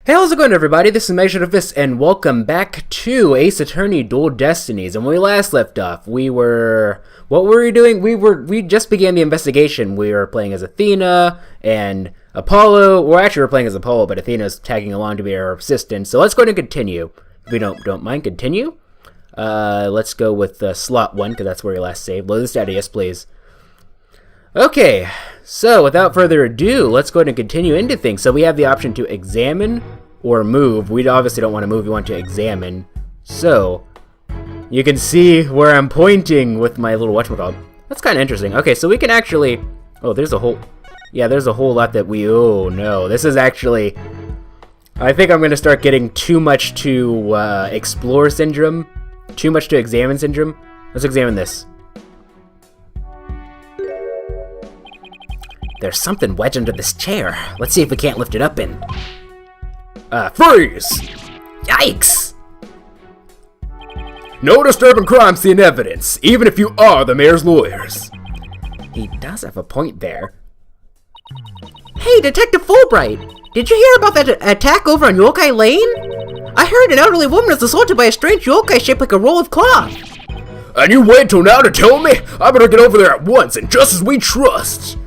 Hey, how's it going, everybody? This is MegaShadowFist, and welcome back to Ace Attorney Dual Destinies. And when we last left off, what were we doing? We just began the investigation. We were playing as Athena and Apollo. Well, actually, we're playing as Apollo, but Athena's tagging along to be our assistant. So let's go ahead and continue. If we don't mind, continue. Let's go with slot 1, because that's where we last saved. Load this data, yes, please. Okay, so without further ado, let's go ahead and continue into things. So we have the option to examine or move. We obviously don't want to move, we want to examine. So, you can see where I'm pointing with my little whatchamacallit. That's kind of interesting. Okay, so we can actually... Oh, there's a whole... Yeah, there's a whole lot that we... Oh, no. This is actually... I think I'm going to start getting too much to explore syndrome. Too much to examine syndrome. Let's examine this. There's something wedged under this chair. Let's see if we can't lift it up and... freeze! Yikes! No disturbing crime scene evidence, even if you are the mayor's lawyers. He does have a point there. Hey, Detective Fulbright! Did you hear about that attack over on Yokai Lane? I heard an elderly woman was assaulted by a strange yokai shaped like a roll of cloth. And you wait till now to tell me? I better get over there at once, and just as we trust.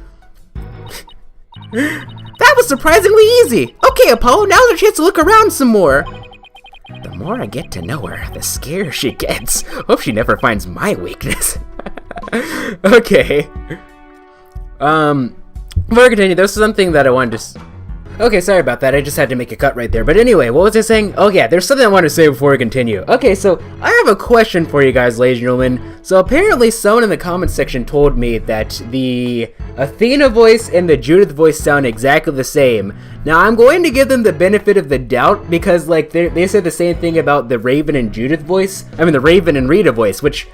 That was surprisingly easy. Okay, Apollo, now's a chance to look around some more. The more I get to know her, the scarier she gets. Hope she never finds my weakness. Okay. Before I continue, there's something that I wanted to... Okay, sorry about that. I just had to make a cut right there. But anyway, what was I saying? Oh yeah, there's something I wanted to say before we continue. Okay, so I have a question for you guys, ladies and gentlemen. So apparently someone in the comments section told me that the Athena voice and the Judith voice sound exactly the same. Now I'm going to give them the benefit of the doubt because like they said the same thing about the Raven and Judith voice. I mean the Raven and Rita voice, which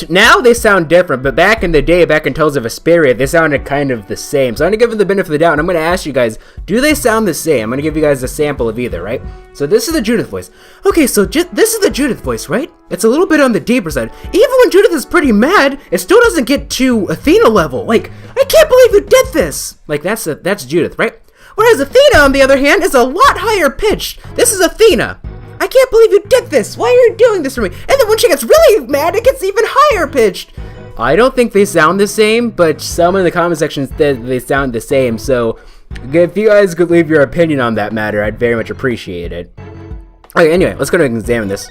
now they sound different, but back in the day, back in Tales of Vesperia, they sounded kind of the same. So I'm going to give them the benefit of the doubt, and I'm going to ask you guys, do they sound the same? I'm going to give you guys a sample of either, right? So this is the Judith voice. Okay, so this is the Judith voice, right? It's a little bit on the deeper side. Even when Judith is pretty mad, it still doesn't get to Athena level. Like, I can't believe you did this! Like, that's Judith, right? Whereas Athena, on the other hand, is a lot higher pitched. This is Athena. I can't believe you did this! Why are you doing this for me? And then when she gets really mad, it gets even higher pitched! I don't think they sound the same, but some in the comment section said they sound the same, so if you guys could leave your opinion on that matter, I'd very much appreciate it. Okay, anyway, let's go ahead and examine this.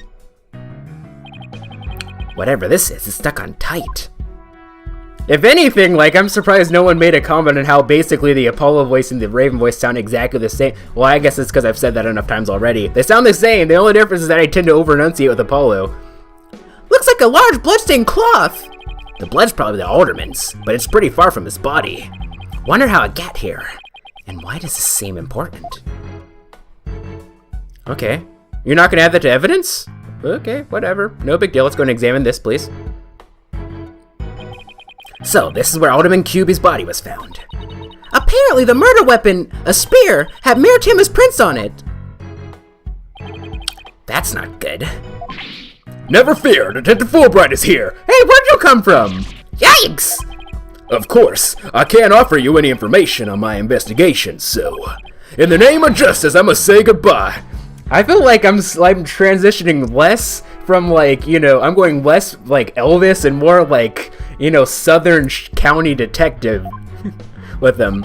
Whatever this is, it's stuck on tight. If anything, like, I'm surprised no one made a comment on how basically the Apollo voice and the Raven voice sound exactly the same. Well, I guess it's because I've said that enough times already. They sound the same. The only difference is that I tend to over-enunciate with Apollo. Looks like a large bloodstained cloth. The blood's probably the alderman's, but it's pretty far from his body. Wonder how it got here. And why does this seem important? Okay. You're not going to add that to evidence? Okay, whatever. No big deal. Let's go and examine this, please. So, this is where Alderman Cuby's body was found. Apparently, the murder weapon, a spear, had Mayor Tim's prints on it. That's not good. Never fear, Detective Fulbright is here. Hey, where'd you come from? Yikes! Of course, I can't offer you any information on my investigation, so... In the name of justice, I must say goodbye. I feel like I'm transitioning less from, like, you know, I'm going less like Elvis and more like... You know, Southern County Detective with them.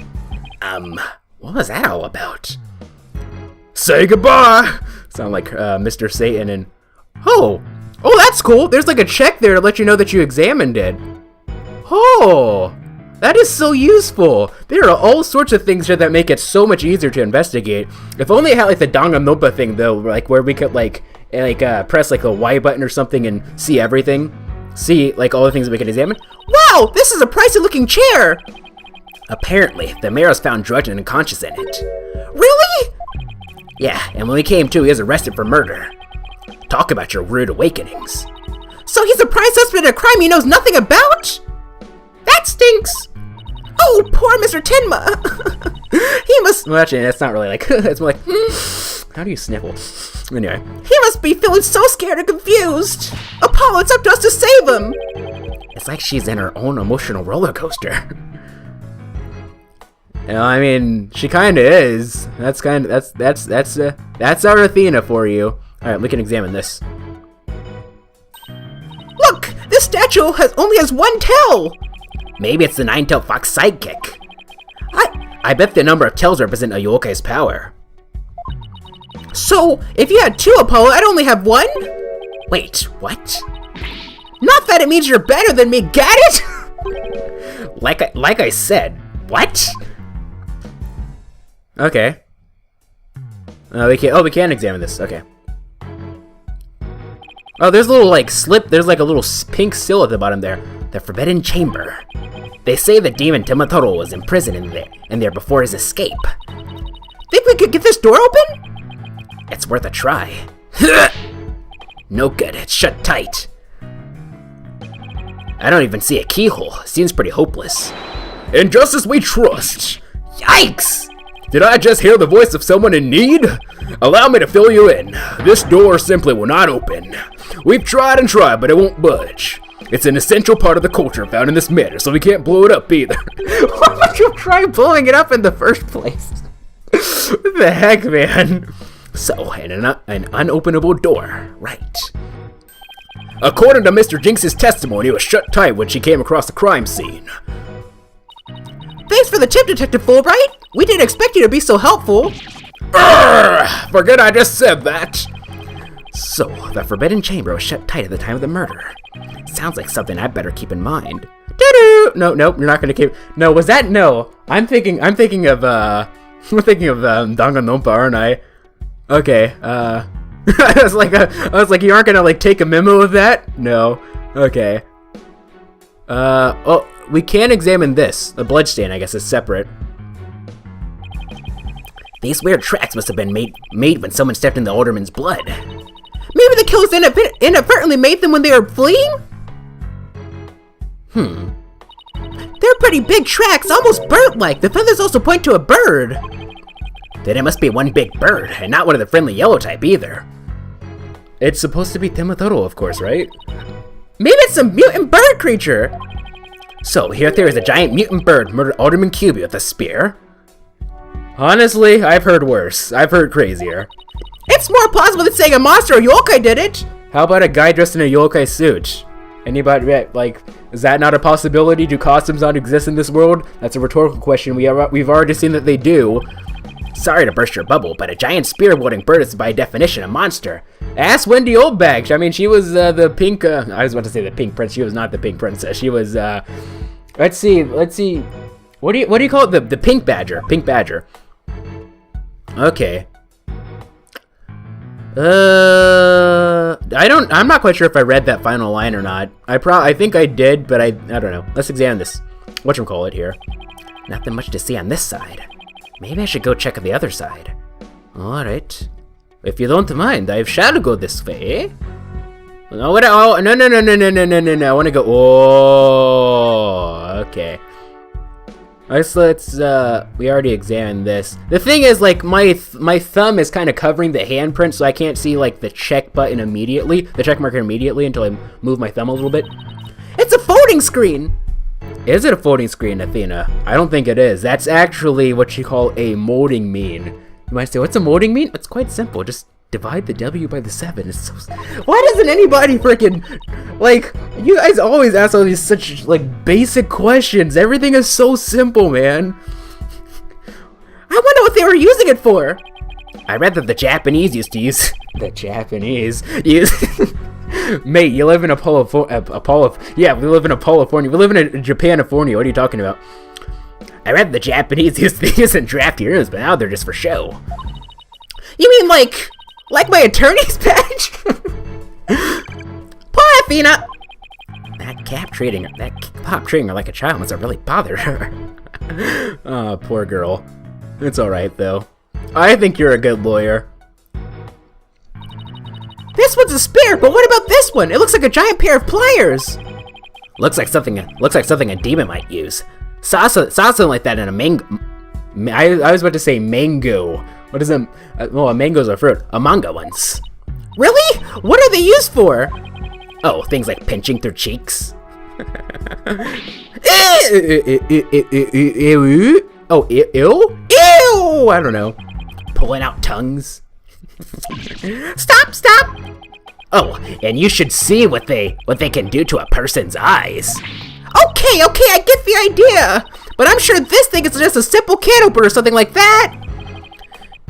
What was that all about? Say goodbye! Sound like Mr. Satan and... Oh, that's cool. There's like a check there to let you know that you examined it. Oh, that is so useful. There are all sorts of things here that make it so much easier to investigate. If only it had like the Danganronpa thing though, like where we could like press like a Y button or something and see everything. See, like, all the things that we can examine. Wow, this is a pricey looking chair! Apparently, the mayor was found drugged and unconscious in it. Really? Yeah, and when we came to, he was arrested for murder. Talk about your rude awakenings. So he's a prime suspect in a crime he knows nothing about? That stinks! Oh, poor Mr. Tenma! He must... Well, actually, that's not really like... It's more like... How do you sniffle? Anyway. He must be feeling so scared and confused! Apollo, it's up to us to save him! It's like she's in her own emotional roller coaster. I mean, she kind of is. That's our Athena for you. All right, we can examine this. Look, this statue only has one tail. Maybe it's the nine-tailed fox sidekick. I bet the number of tails represent a yokai's power. So, if you had two Apollo, I'd only have one? Wait, what? Not that it means you're better than me, get it? Like I said, what? Okay. We can examine this. Okay. Oh, there's a little like there's like a little pink seal at the bottom there. The Forbidden Chamber. They say the demon Timotoro was imprisoned in there before his escape. Think we could get this door open? It's worth a try. No good, it's shut tight. I don't even see a keyhole. Seems pretty hopeless. In justice we trust. Yikes! Did I just hear the voice of someone in need? Allow me to fill you in. This door simply will not open. We've tried and tried, but it won't budge. It's an essential part of the culture found in this matter, so we can't blow it up either. Why would you try blowing it up in the first place? What the heck, man? So, an unopenable door, right. According to Mr. Jinx's testimony, it was shut tight when she came across the crime scene. Thanks for the tip, Detective Fulbright. We didn't expect you to be so helpful. Forget I just said that. So, the Forbidden Chamber was shut tight at the time of the murder. Sounds like something I better keep in mind. Doo-doo! No, you're not gonna keep. No, was that no? I'm thinking of Danganronpa, aren't I? Okay. I was like, you aren't gonna like take a memo of that? No. Okay. Oh, we can examine this. The bloodstain, I guess, is separate. These weird tracks must have been made when someone stepped in the alderman's blood. Maybe the killers inadvertently made them when they were fleeing? They're pretty big tracks, almost bird-like. The feathers also point to a bird. Then it must be one big bird, and not one of the friendly yellow type either. It's supposed to be Timotoro, of course, right? Maybe it's a mutant bird creature. So, here there is a giant mutant bird murdered Alderman Kyubi with a spear? Honestly, I've heard worse. I've heard crazier. It's more plausible than saying a monster or yokai did it. How about a guy dressed in a yokai suit? Anybody, like, is that not a possibility? Do costumes not exist in this world? That's a rhetorical question. We've already seen that they do. Sorry to burst your bubble, but a giant spear-wielding bird is by definition a monster. Ask Wendy Oldbag. I mean, she was the pink, I was about to say the pink prince. She was not the pink princess. She was, let's see. What do you call it? The pink badger. Pink badger. Okay. I'm not quite sure if I read that final line or not. I think I did, but I don't know. Let's examine this. Whatchamacallit here. Nothing much to see on this side. Maybe I should go check on the other side. Alright. If you don't mind, I shall go this way. No, no. I want to go. Oh, okay. Let's we already examined this. The thing is, like, my thumb is kind of covering the handprint, so I can't see, like, the check button immediately, the check marker immediately until I move my thumb a little bit. It's a folding screen! Is it a folding screen, Athena? I don't think it is. That's actually what you call a molding mean. You might say, what's a molding mean? It's quite simple. Just divide the W by the 7. It's so... Why doesn't anybody freaking... Like, you guys always ask all these such, like, basic questions. Everything is so simple, man. I wonder what they were using it for. I read that the Japanese used to use... The Japanese use... Mate, you live in yeah, we live in Apollofornia. We live in Japanifornia. What are you talking about? I read the Japanese used to use in draft rooms, but now they're just for show. You mean like my attorney's badge? Poor Athena! That pop treating her like a child must have really bothered her. Oh, poor girl. It's alright, though. I think you're a good lawyer. This one's a spear, but what about this one? It looks like a giant pair of pliers. Looks like something a demon might use. Saw something like that in a mango. I was about to say mango. What is a? Well, a mango's a fruit. A manga once. Really? What are they used for? Oh, things like pinching through cheeks. Oh, ew? Ew! I don't know. Pulling out tongues. Stop! Oh, and you should see what they can do to a person's eyes. Okay, I get the idea. But I'm sure this thing is just a simple can opener or something like that.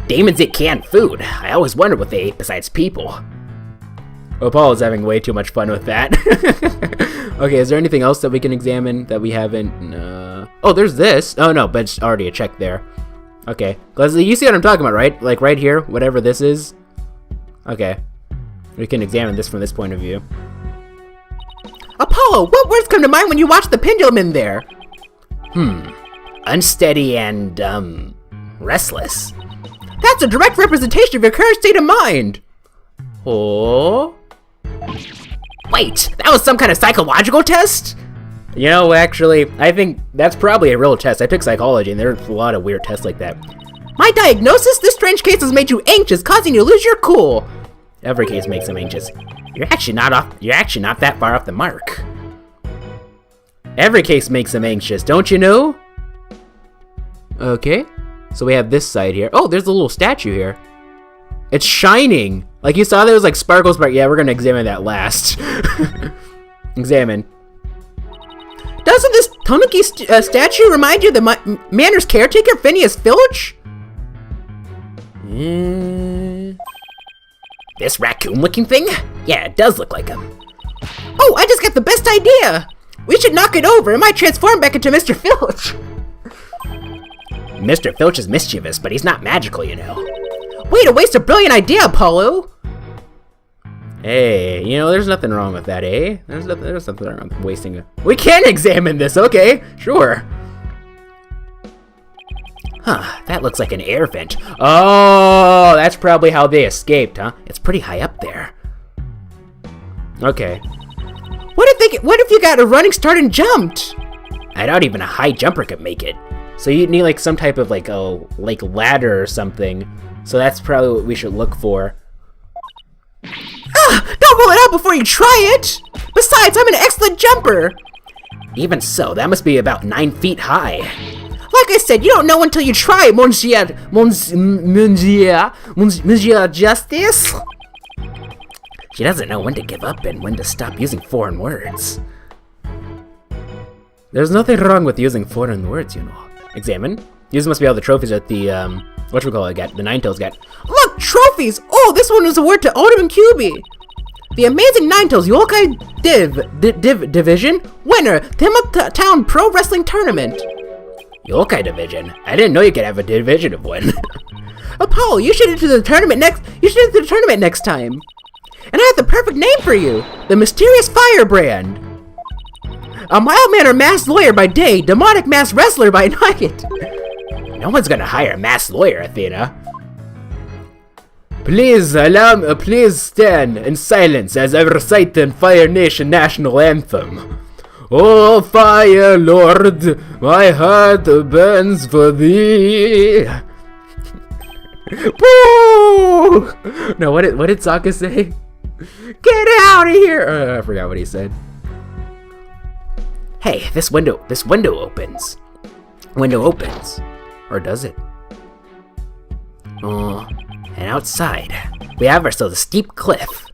Demons eat canned food. I always wondered what they ate besides people. Apollo's having way too much fun with that. Okay, is there anything else that we can examine that we haven't? Oh, there's this. Oh, no, but it's already a check there. Okay, Leslie, you see what I'm talking about, right? Like right here, whatever this is. Okay, we can examine this from this point of view. Apollo, what words come to mind when you watch the pendulum in there? Unsteady and, restless. That's a direct representation of your current state of mind. Oh. Wait, that was some kind of psychological test? You know, actually, I think that's probably a real test. I took psychology, and there's a lot of weird tests like that. My diagnosis? This strange case has made you anxious, causing you to lose your cool. Every case makes him anxious. You're actually not that far off the mark. Every case makes him anxious, don't you know? Okay, so we have this side here. Oh, there's a little statue here. It's shining. Like you saw there was like sparkles, but yeah, we're gonna examine that last. Examine. Doesn't this Tanuki statue remind you of the Manor's caretaker, Phineas Filch? This raccoon-looking thing? Yeah, it does look like him. Oh, I just got the best idea! We should knock it over. It might transform back into Mr. Filch. Mr. Filch is mischievous, but he's not magical, you know. Way to waste a brilliant idea, Apollo! Hey, you know, there's nothing wrong with that, eh? There's nothing wrong with wasting it. We can examine this, okay, sure. Huh, that looks like an air vent. Oh, that's probably how they escaped, huh? It's pretty high up there. Okay. What if you got a running start and jumped? I doubt even a high jumper could make it. So you need like some type of like ladder or something. So that's probably what we should look for. Ah! Don't roll it out before you try it! Besides, I'm an excellent jumper! Even so, that must be about 9 feet high. Like I said, you don't know until you try, Monsieur Justice! She doesn't know when to give up and when to stop using foreign words. There's nothing wrong with using foreign words, you know. Examine. These must be all the trophies that the, whatchamacallit got, the Ninetales got. Look, trophies! Oh, this one was awarded to Alderman QB! The amazing Ninetales Yokai Division winner, Tama Town Pro Wrestling Tournament. Yokai Division? I didn't know you could have a division of one. Apollo, you should enter the tournament next time. And I have the perfect name for you, the Mysterious Firebrand. A mild-mannered masked lawyer by day, demonic masked wrestler by night. No one's gonna hire a masked lawyer, Athena. Please stand in silence as I recite the Fire Nation National Anthem. Oh, Fire Lord, my heart burns for thee. Woo! No, what did Sokka say? Get out of here! I forgot what he said. Hey, this window opens. Window opens. Or does it? And outside, we have ourselves a steep cliff.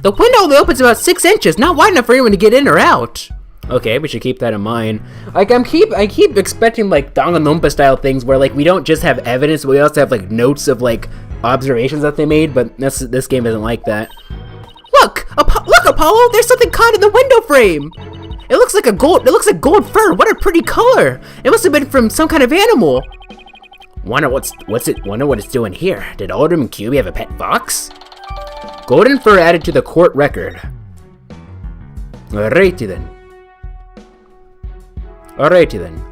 The window only opens about 6 inches, not wide enough for anyone to get in or out. Okay, we should keep that in mind. Like, I keep expecting, like, Danganronpa style things where, like, we don't just have evidence, but we also have, like, notes of, like, observations that they made, but this game isn't like that. Look, Apollo, there's something caught in the window frame. It looks like gold fur. What a pretty color. It must have been from some kind of animal. Wonder what it's doing here. Did Alderman QB have a pet fox? Golden fur added to the court record. Alrighty then.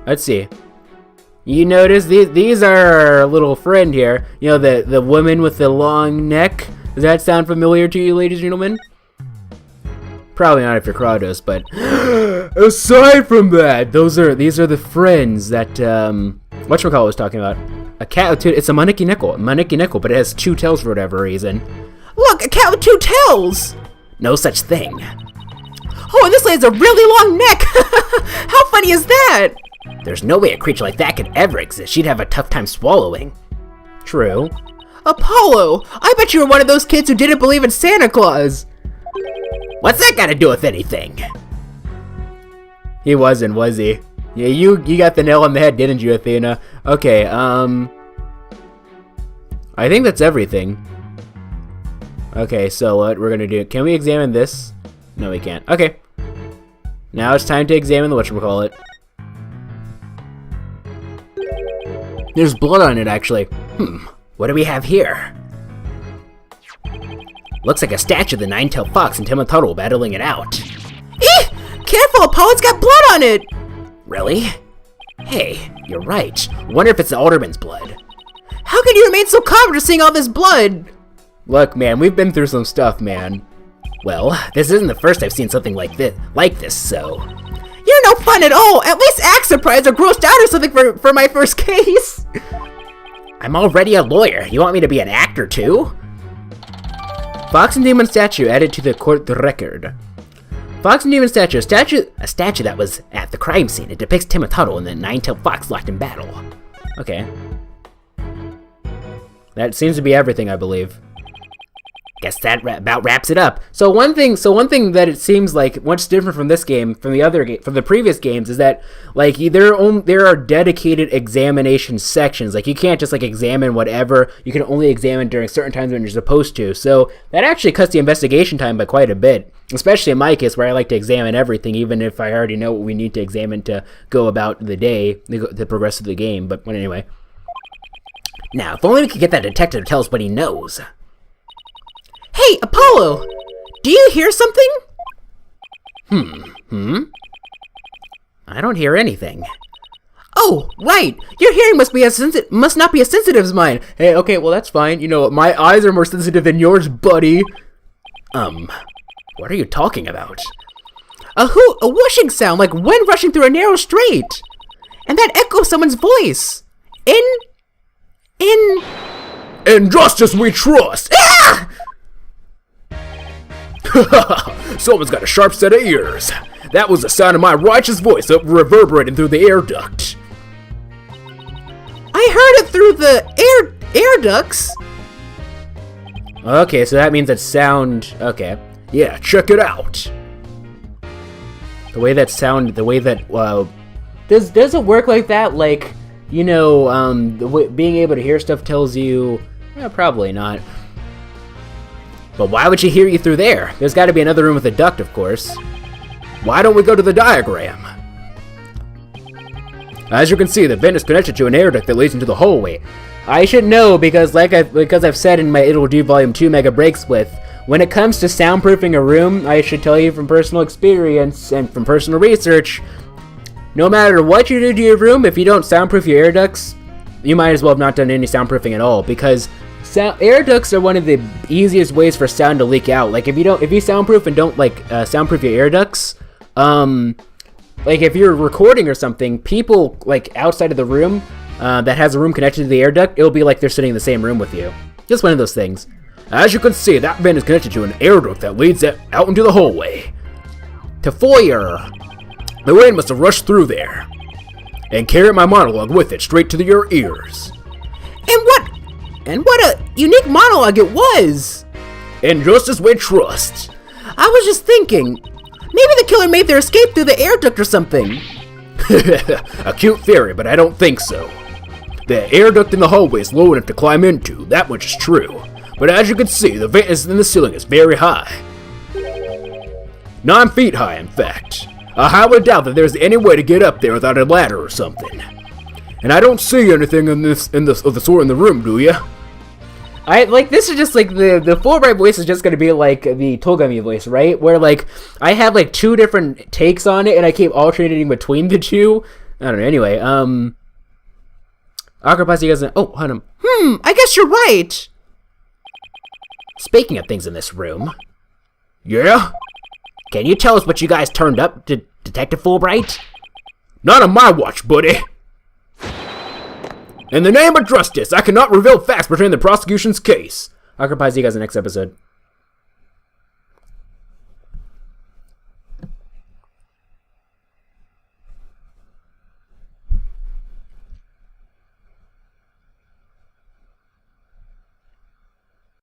Let's see. You notice these are our little friend here. You know, the woman with the long neck. Does that sound familiar to you, ladies and gentlemen? Probably not if you're Kratos, but aside from that, these are the friends that whatchamacallit was talking about. A cat with two. It's a maneki-neko, but it has 2 tails for whatever reason. Look, a cat with 2 tails. No such thing. Oh, and this lady has a really long neck. How funny is that? There's no way a creature like that could ever exist. She'd have a tough time swallowing. True. Apollo! I bet you were one of those kids who didn't believe in Santa Claus! What's that got to do with anything? He wasn't, was he? Yeah, you got the nail on the head, didn't you, Athena? Okay, I think that's everything. Okay, so what we're gonna do, can we examine this? No, we can't. Okay. Now it's time to examine the whatchamacallit. There's blood on it, actually. What do we have here? Looks like a statue of the nine-tailed fox and Tim and Tuttle battling it out. Eeh! Careful, Apollo, it's got blood on it! Really? Hey, you're right. Wonder if it's the alderman's blood. How can you remain so calm after seeing all this blood? Look, man, we've been through some stuff, man. Well, this isn't the first I've seen something like this, so... You're no fun at all! At least act surprised or grossed out or something for my first case! I'm already a lawyer. You want me to be an actor, too? Fox and Demon statue added to the court record. Fox and Demon statue, a statue that was at the crime scene. It depicts Tim and Tuttle and the nine-tailed fox locked in battle. Okay. That seems to be everything, I believe. Guess that about wraps it up. So one thing that it seems like what's different from this game, from the previous games, is that like there are dedicated examination sections. Like you can't just like examine whatever. You can only examine during certain times when you're supposed to. So that actually cuts the investigation time by quite a bit. Especially in my case, where I like to examine everything, even if I already know what we need to examine to go about the day, the progress of the game. But anyway. Now, if only we could get that detective to tell us what he knows. Hey, Apollo! Do you hear something? I don't hear anything. Oh, right! Your hearing must not be as sensitive as mine. Hey, okay, well that's fine. You know, my eyes are more sensitive than yours, buddy. What are you talking about? A whooshing sound, like wind rushing through a narrow strait. And that echo of someone's voice. In justice we trust! Ah! Someone's got a sharp set of ears. That was the sound of my righteous voice reverberating through the air duct. I heard it through the air ducts. Okay, so that means that sound. Okay, yeah, check it out. The way that does it work like that? Like, you know, being able to hear stuff tells you. Probably not. But why would she hear you through there? There's got to be another room with a duct, of course. Why don't we go to the diagram? As you can see, the vent is connected to an air duct that leads into the hallway. I should know because I've said in my It'll Do Volume 2 Mega Break Split, when it comes to soundproofing a room, I should tell you from personal experience and from personal research, no matter what you do to your room, if you don't soundproof your air ducts, you might as well have not done any soundproofing at all, because air ducts are one of the easiest ways for sound to leak out. Like if you soundproof and don't soundproof your air ducts, like if you're recording or something, people like outside of the room that has a room connected to the air duct, it'll be like they're sitting in the same room with you. Just one of those things. As you can see, that vent is connected to an air duct that leads out into the hallway. To foyer. The wind must have rushed through there and carried my monologue with it straight to your ears. And what a unique monologue it was! In justice we trust. I was just thinking, maybe the killer made their escape through the air duct or something. A cute theory, but I don't think so. The air duct in the hallway is low enough to climb into, that much is true. But as you can see, the vent in the ceiling is very high. 9 feet high, in fact. I highly doubt that there's any way to get up there without a ladder or something. And I don't see anything of the sort in the room, do ya? This is just like the Fulbright voice is just gonna be like the Togami voice, right? Where like I have like 2 different takes on it and I keep alternating between the 2. I don't know. Anyway, Akapasi doesn't. Oh, Hanum. I guess you're right. Speaking of things in this room. Yeah? Can you tell us what you guys turned up, Detective Fulbright? Not on my watch, buddy. In the name of justice, I cannot reveal facts pertaining to the prosecution's case. Akapasi guys in the next episode.